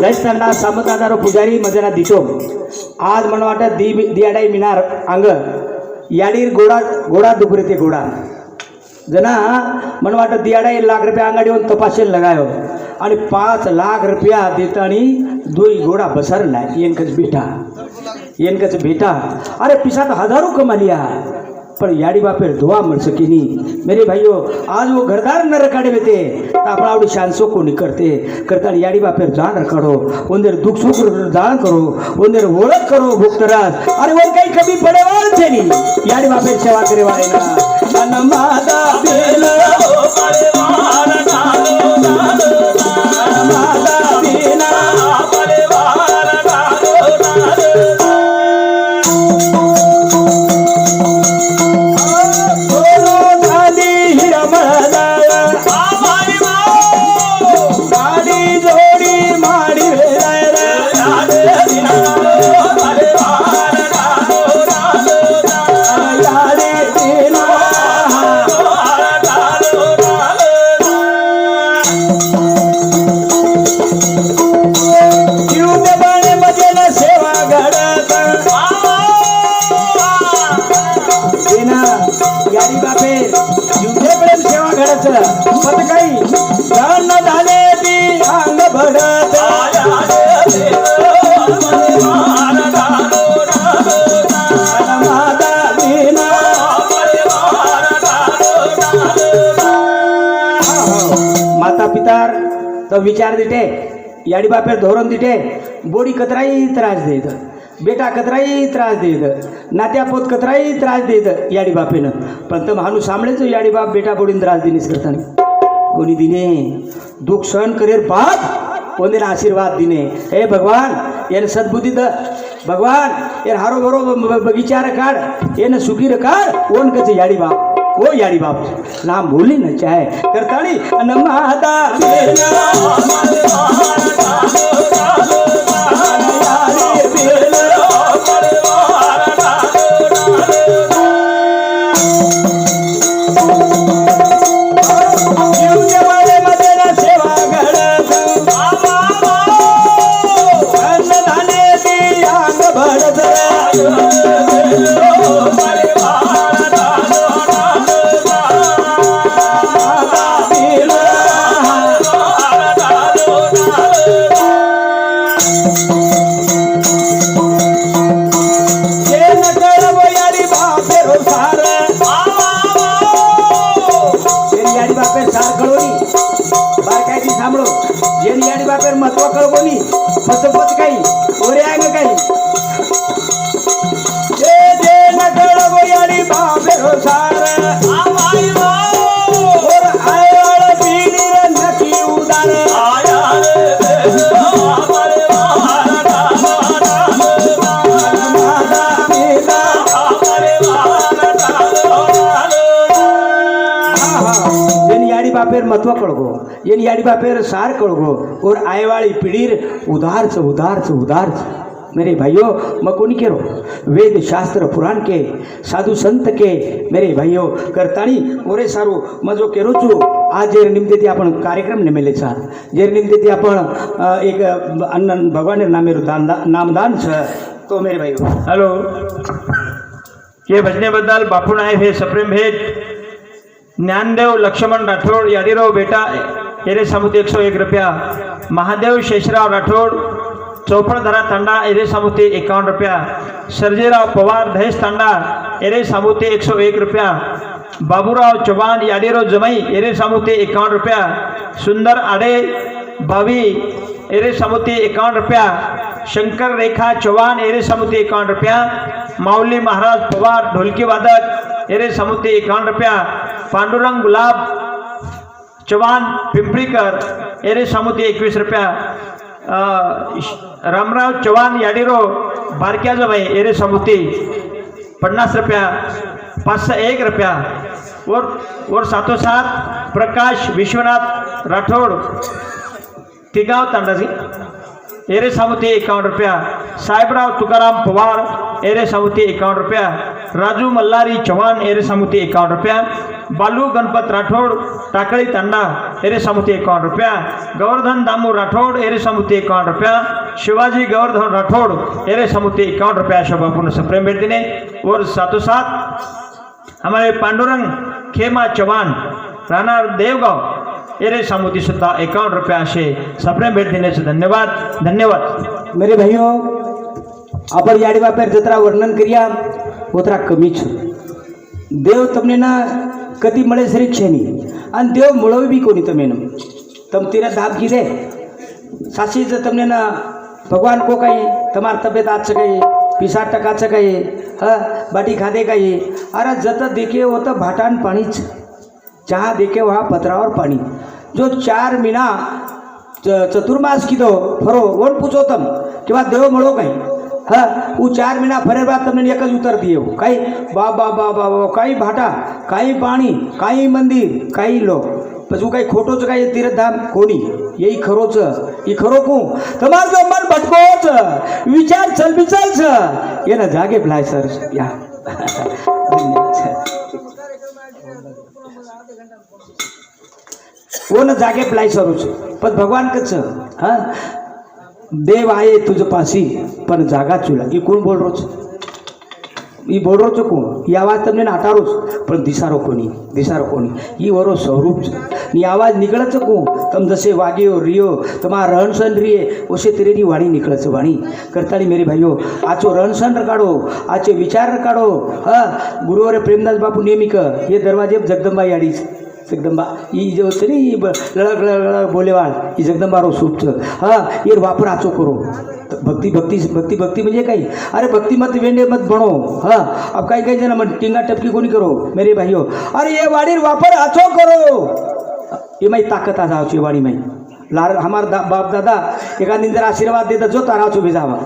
दशतंडा सामंतदारो पुजारी मजना दिटो आज मन वाटत दियाडाई मिनार अंग याडीर गोडा गोडा दुपरे ते गोडा जना मन वाटत दियाडाई ₹1,00,000 अंगाडीवर तपासेल लगायो आणि 5 लाख रुपया देतानी दोई घोड़ा बसर ना येनकच बेटा अरे पिसा तो हजारों कमा लिया पर याडी बापेर दुआ मर सकी नहीं। मेरे भाइयों आज वो घरदार न रखाड़े में थे अपना आवड़ी शांसों को नहीं करता याडी बापेर जान रखाड़ो उन्हें दुख सुख जान करो उन्हें ओळख करो भुक्तराज अरे वो कहीं कभी पड़े वाले थे नहीं याडी बापेर सेवा करे वाले ना नमादा बेल पड़े वाला नालो नमादा बेना पड़े वाला नालो माता पितार तो विचार दिटे याडी बापेर धोरण दिटे बोडी कतराई त्रास देत बेटा कतराई त्रास देत नात्या पोत कतराई त्रास देत याडी बापेन पण तो माणूस सांभळेच याडी बाप बेटा बोडीन त्रास दिनीस करताना कोणी दिने दुख सहन करेर बाप कोणी आशीर्वाद दिने हे भगवान येन सद्बुद्धी द भगवान यार हारो बरो बगीचा रखाड़ येन सुखी रखाड़ ओन कच याडी बाप वो याडी बाप नाम भूली न चाहे करताली नमादा महत्व कळगोनी फसफस काही ओरे अंग काही जे जे न कळगो याडी बाबे रो सार आवाई रो और आयाळ पीडी रे नकी उदार आयाळ आमारे वारा मादा मेदा आमारे वारा जेन याडी बापेर महत्व कळगो येन याडी बापेर सार कळगो और आए वाली पीढ़ी उदार से मेरे भाइयों मैं कोनी केरो वेद शास्त्र पुराण के साधु संत के मेरे भाइयों करतानी ओरे सारू मजो केरो छु आज जेर निमित्ते ती आपण कार्यक्रम नेमेले छा जेर निमित्ते ती आपण एक अन्न भगवान नामेर नामदान छ तो मेरे भाइयों हेलो ये भजनेबद्दल बापून आहे हे सप्रेम भेट ज्ञानदेव लक्ष्मण राठोड याडीराव बेटा एरे सामुती 101 रुपया महादेव शेषराव राठोड चौपड़धरा तांडा एरे सामुती 51 रुपया सर्जेराव पवार दहेज तांडा एरे सामुती 101 रुपया बाबूराव चौहान याडीराव जमाई एरे सामुती 51 रुपया सुंदर आडे भावी एरे सामुती 51 रुपया शंकर रेखा चौहान एरे सामुती 51 रुपया माऊली महाराज पवार ढोलकी वादक एरे सामुती 51 रुपया पांडुरंग गुलाब चौहान पिंपरीकर एरे सामुती 21 रुपया रामराव चौहान याडीरो बारक्या जमाई एरे सामुती 50 रुपया 501 रुपया और साथों साथ प्रकाश विश्वनाथ राठौड़ तिगाव तांडाजी एरे सामुती 51 रुपया साहेबराव तुकाराम पवार एरे सामुती 51 रुपया राजू मल्हारी चौहान एरे सामुती 51 रुपया बालू गणपत राठौड़ टाकड़ी तांडा एरे समुती 51 रुपया, गोवर्धन दामू राठौड़ एरे समुती 51 रुपया, शिवाजी गोवर्धन राठौड़ एरे समुती 51 रुपया शोभापूर्ण सप्रेम भेट देने। और साथों साथ हमारे पांडुरंग खेमा चौहान राहणार देवगाव एरे समुती सुद्धा 51 रुपया से सप्रेम भेट देने से धन्यवाद धन्यवाद। मेरे भाइयों, आपण याडी बापेर जत्रा वर्णन करिया उतरा कमी छ। देव तमने ना कधी मळे सरी क्षणी आणि देव मुळवी बी कोणी तमेन तम तेरा धाप की दे सासी ज तमने ना भगवान को कही तमार तबियत आज कही 20% कही हाँ बाटी खादे कही अरे जत देखे होत भाटान पाणीच, जहाँ देखे वहाँ पत्रावर पाणी। जो 4 महीना चतुर्मास की दो फरो वन पूछो तम कि बात देव मळो कहीं हाँ वो 4 महीना फरे बाद तमने एक ज उत्तर दिए काही बा बा बा बा बा काही भाटा काही पाणी काही मंदिर काही लोक પછી કાંઈ ખોટો છે કાંઈ તીર્થધામ કોની એ ખરો છે એ ખરો કું તમારું મન ભટકો છે વિચાર ચલબિચલ છે એને જાગે ભલાય સર યા ઓને જાગે ભલાય સરું છે પણ ભગવાન કે છે હા દેવ આયે તુજ પાસી પણ જાગા ચૂલા એ કોણ બોલ રહ્યો છે ये बोल रो चुकूँ ये आवाज़ तमने नाटारोच पण दिसारो कोणी ये वरो स्वरूप ये आवाज़ निकल चुकूँ तम जसे वागियो रियो तमारा रहन सहन रिये वैसे तेरे नी वाणी निकल च वाणी करताली मेरे भाइयों आचो रहन सहन रकाड़ो आचे विचार रकाड़ो हाँ गुरुवारे प्रेमदास बापू नेमिक ये दरवाजे जगदंबा याडी जगदंबा ये जो होते नी लड़क लड़क बोलेवाळ ये जगदंबारो सूप छ हाँ ये वापर आचो करो। भक्ति भक्ति भक्ति भक्ति म्हणजे काही अरे भक्ति मत वेंडे मत बनो हाँ अब काही काही जना मत टिंगा टपकी कोणी करो मेरे भाइयों अरे ये वाडीर वापर आचो करो ये माई ताकत आ जाओ वाडी माई लार हमार बाप दादा एका जर आशीर्वाद देता जो तार आचो भिजावा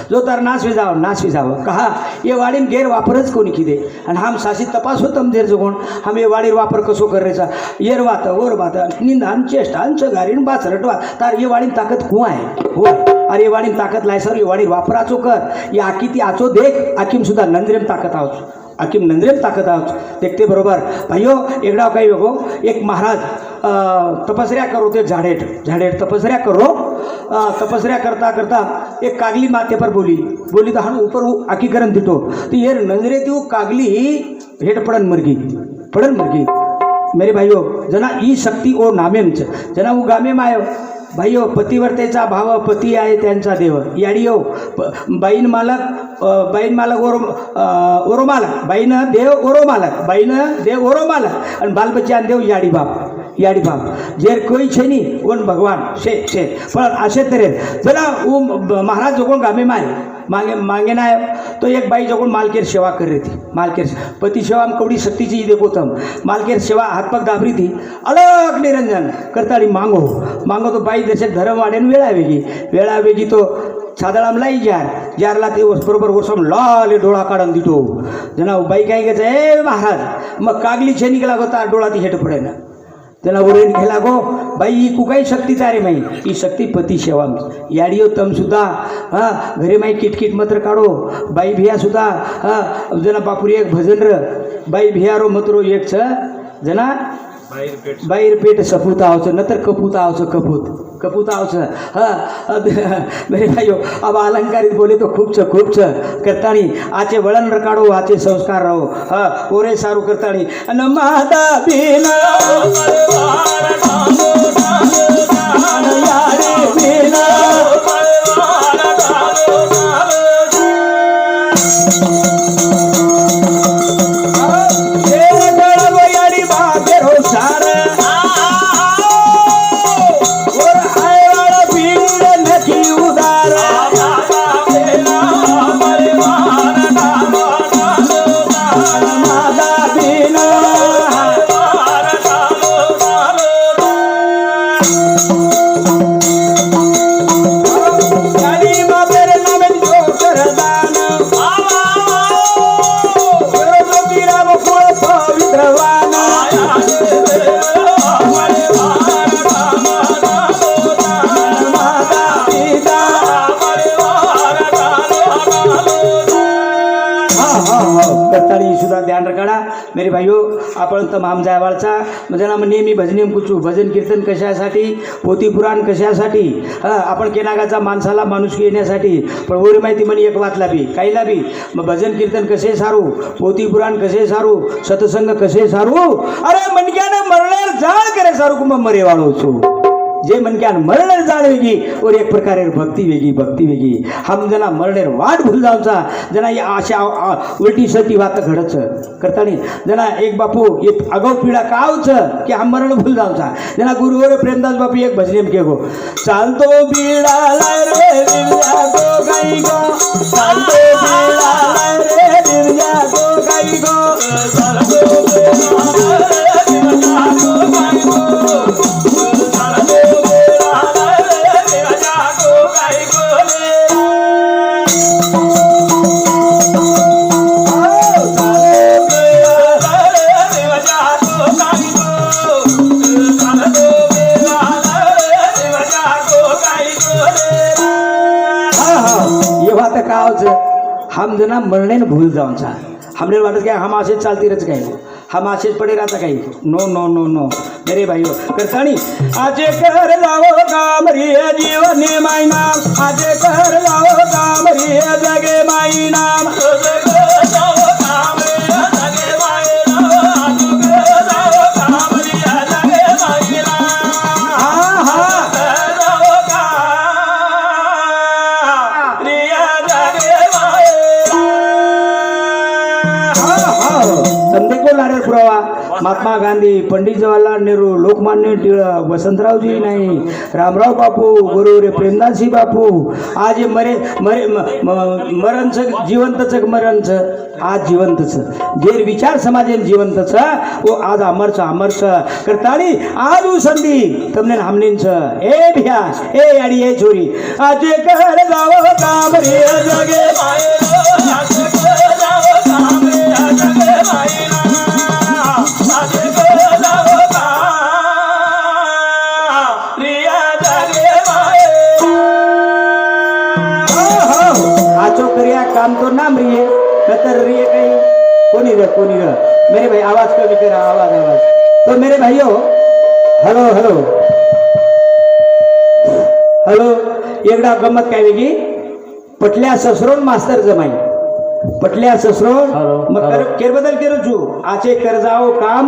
जो तार नाश भिजावा कहा ये वाडीन गैर वापरच कोणी की दे आणि हम साशी तपास होतम देर जगोण हम ये वाडीर वापर कसो करायचा येर वात ओर वात निंदान चेष्टान चगारीन बासरटवा तार ये वाडीन ताकत कुं आहे हो अरे ये वाडीन ताकत लाय सर ये वाडीर वापराचो कर ये आकी ती आचो देख आकीम सुद्धा नंद्रेम ताकत आवच आकीम नंद्रेम ताकत आवच देखते बरोबर भाइयों एकदा काही बघो एक महाराज तपस्या करो ते झाडेट तपस्या करो तपस्या करता करता एक कागली माथे पर बोली तो हम ऊपर आकी करन दिटो तो ये नंजरे ती कागली हेट पड़न मरगी मेरे भाइयों जना ई शक्ती ओ नामेम जना वो गामे में आयो भाइयों पतिवर्तेचा भाव पती आहे त्यांचा देव याडी यो बाईन मालक ओरो मालक बाईन देव ओरो मालक बाईन देव ओरो मालक आणि बालबच्चा देव याडी बाप जेर कोई छे नी वन भगवान छे पण असे तरे जरा वो महाराज जोगोण गामे मांगे ना तो एक बाई जोगोण मालकेर सेवा कर रही थी मालकेर पति सेवा में कवड़ी शक्ति ची देखो तम मालकेर सेवा हाथ पग दाबरी थी अलग निरंजन करताड़ी मांगो तो बाई जैसे धर्म वाडे वेळा वेगी तो सादळाम लाई जारला ते बरोबर वर्षम लाल डोळा काढून दिटो जना बाई काय घ्यायचं ए महाराज मग कागली छे निघला गो तार डोळा ती हेट पडे ना त्याला उरेन घ्यायला गो बाई ही कुकाई शक्तीचा रे माई ही शक्ती पती सेवा याडियो तम सुद्धा हाँ घरे माई किटकिट मत्र काढो बाई भिया सुद्धा हाँ जना बापुरी एक भजन र बाई भियारो मतरो एक छ जना बाईर पेट सपूत आवच नतर कपूत आवच कपूत आवच हाँ मेरे भाइयों अब अलंकारित बोले तो खूब छ करताणी आचे वळण रकाडो आचे संस्कार रहो हाँ ओरे सारू करताणी अन माता बिना मेरे भाइयों आपण तमाम जायवाळचा म्हणजे ना नेहमी भजनेम कुचू भजन कीर्तन कशासाठी पोथी पुराण कशासाठी आपण केनागाचा माणसाला माणुसकी येण्यासाठी पण ओरी माहिती म्हणे एक वाचला बी काहीला बी मग भजन कीर्तन कसे सारू पोथी पुराण कसे सारू सत्संग कसे सारू अरे मनक्यानं मरणार जाळ करे सारू कुंभ मरे वाळो छू जे मनक्यान मरणार जाळ वेगळी और एक प्रकारे भक्ती वेगळी हम जना मरणार वाट भूल जाऊचा जना अशा उलटी सटी वात घडच करतानी जना एक बापू एक अगाऊ पिढा कावच की हम मरण भूल जाऊचा जना गुरुवर प्रेमदास बापू एक भजनेम के गो चालतो बिडा रे दिव्या गो गाई गो चालतो बिडा रे दिव्या गो गाई गो चालतो बिडा रे दिव्या गो गाई गो हम जना मरणे भूल जाऊचा हमने वाटत काय हम असेच चालतीरच काय हम असेच पडे राहता काही नो नो नो नो मेरे भाईओ करतानी आजे कर लावो काम रे जीवने माई नाम आजे कर लावो काम रे जगे माई नाम आजे कर लावो काम रे जगे माई नाम आजे कर लावो काम रे जगे माई नाम हा हा कर लावो काम रे जगे माई समझे को लारे पुरावा महात्मा गांधी पंडित जवाहरलाल नेहरू लोकमान्य टिळक वसंतरावजी नाही रामराव बापू गुरुरे प्रेमदासजी बापू आज मरे मरे मरणच जिवंतच मरणच आज जिवंतच जे विचार समाजेल जिवंतच वो आज अमरच करताळी आज उ संधी तमने हमनींच ए भिया ए याडी ए छोरी आज कर जावो काम रे जगे माये आज कर जावो काम रे जगे माये काम तो नाम रिये नतर रिये कहीं कोनी र मेरे भाई आवाज कमी करा आवाज तो मेरे भाइयों हेलो हेलो हेलो एकदा गमत काय वेगळी पटल्या ससरोन मास्तर जमाई पटल्या ससरोन मग केरबदल केरो छू आचे कर जाओ काम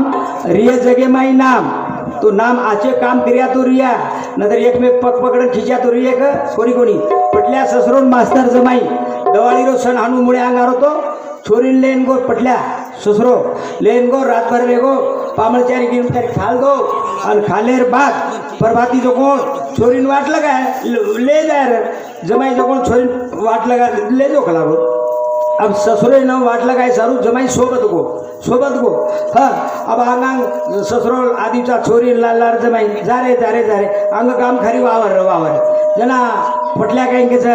रिये जगे माई नाम तो नाम आचे काम कर्या तो रिया नंतर एकमेक पग पकडन खिच्या तो रिये का कोणी पटल्या ससरोन मास्तर जमाई दवाळी रो सण हानू मुळे अंगार होतो छोरी लेन गो पटल्या ससरो लेन गो रात भर लेगो पामळचारी घेऊन तरी खाल दो आणि खालेर बाद परभाती जो कोण छोरीन वाट लगाय ले जाय जमाई जो कोण छोरीन वाट लगा ले जो खला अब ससुरे न वाट लगाय सारू जमाई सोबत गो हाँ अब आंगांग ससुरो आदीचा छोरी लाल लाल जमाई जा रे अंग काम खरी वावर जना पटल्या काही केच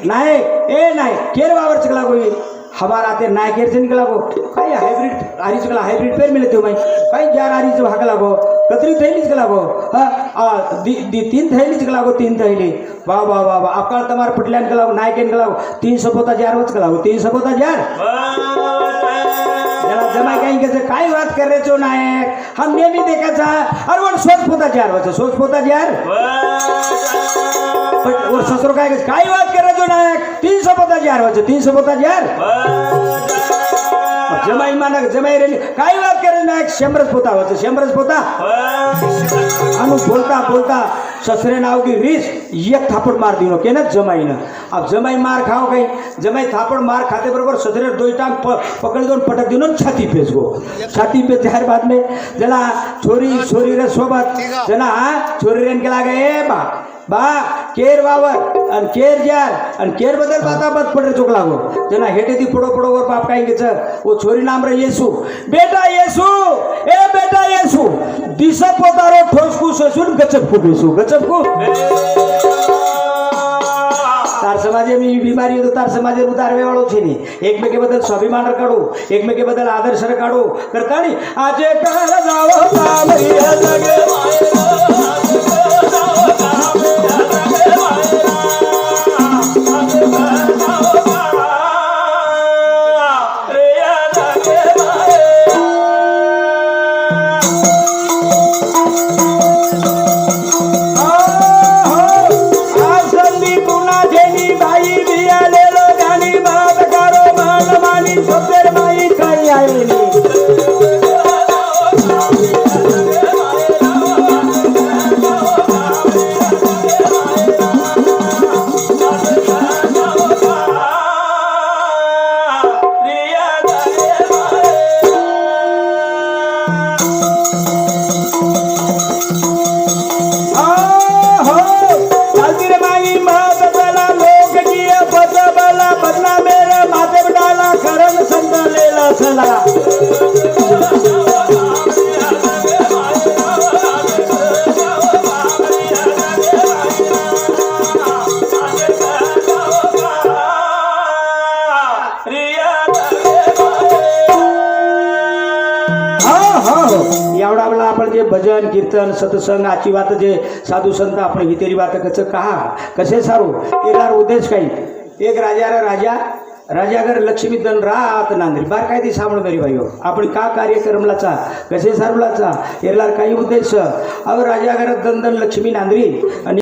नाही ए नाही केर वावर चकला कोई हमारा आते नाय केर से निकला को काही हाइब्रिड आरी चकला हाइब्रिड पेर मिले तो भाई काही जार आरी से भागला को कतरी थैली चकला को हां तीन थैली चकला को तीन थैली वाह वाह वाह वाह अकाल तमार पटल्या निकला को नाय के निकला को 300 पोता जार वच कला को 300 पोता जार जरा जमाई काही के काय बात कर रहे छो नायक हम ने भी देखा था और वो सोच पोता जार और ससुर काय बात कर रहे छो नायक 300 पोता जार वच 300 पोता जार जमाई मानक जमाई रे काय बात करे नायक 100 पोता अनु बोलता ससरे नाव की रीस एक थापड़ मार दिनो के ना जमाई ना अब जमाई मार खाओ कहीं जमाई थापड़ मार खाते बरोबर ससरे दो टांग पकड़ दो पटक दिनो छाती पे जाहिर बाद में जना छोरी रे सोबत जना छोरी रेन के लागे बा केर वावर आणि केर जार आणि केर बदल बात पडरे चोक लागो जना हेटे ती पडो वर बाप काय घेच वो छोरी नाम रे येसू बेटा येसू दिस पोतारो ठोसकू ससून गचपकू बेसू तार समाजे में बीमारी हो तार समाजे उतारवे वाळो छे नी एकमेके बदल स्वाभिमान काढू एकमेके बदल आदर्श काढू करतानी आजे कर जावो काम रिया जगे कीर्तन सत्संग आची बात जे साधू संत आपण ही तेरी बात कसे सारू येणार उद्देश काही एक राजागर लक्ष्मी दन रात नांदरी बार काय ती सामण मेरी भाई आपण का कार्यक्रमलाचा कसे सारूलाचा येणार काही उद्देश अव राजागर दन लक्ष्मी नांदरी आणि